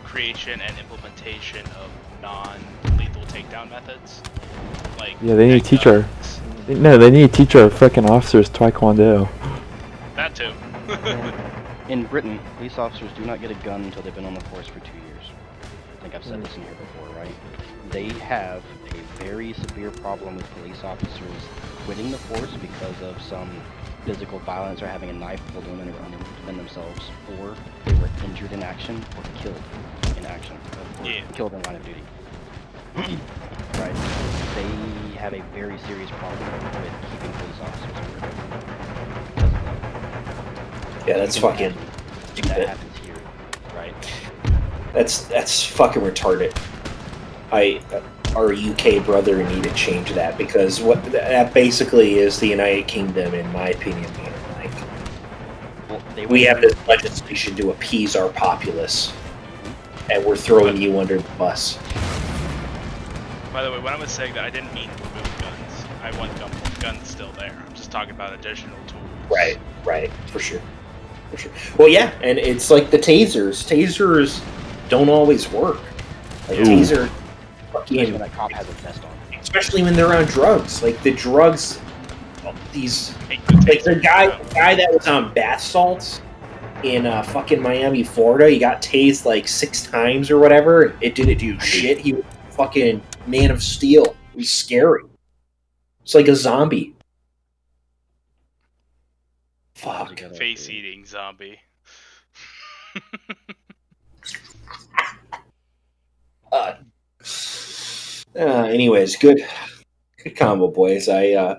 creation and implementation of non-lethal takedown methods. Like, Yeah, they need to teach our. guns. They need to teach our fucking officers Taekwondo. That too. In Britain, police officers do not get a gun until they've been on the force for 2 years. I think I've said this in here before, right? They have a very severe problem with police officers quitting the force because of some physical violence or having a knife pulled on them and defend themselves, or they were injured in action or killed in action, or killed in line of duty. Right? They have a very serious problem with keeping police officers in Britain. Yeah, that's fucking That stupid. happens here, right? That's fucking retarded. Our UK brother need to change that, because what that basically is the United Kingdom, in my opinion, man. Like, Well, we have this legislation to appease our populace, and we're throwing you under the bus. By the way, when I was saying that, I didn't mean remove guns. I want guns still there. I'm just talking about additional tools. Right, for sure. Well, yeah, and it's like the tasers. Tasers don't always work. Like, taser, especially when that cop has a vest on. especially when they're on drugs. Like, the drugs, these, like the guy that was on bath salts in fucking Miami, Florida, he got tased like 6 times or whatever. It didn't do shit. He was fucking Man of Steel. It was scary. It's like a zombie. Fuck. Face-eating zombie. Anyways, good combo, boys. I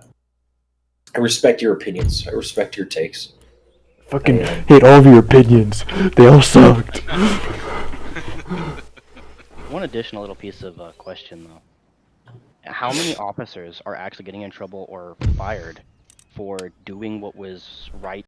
respect your opinions. I respect your takes. Fucking hate all of your opinions. They all sucked. one additional little piece of question though. How many officers are actually getting in trouble or fired for doing what was right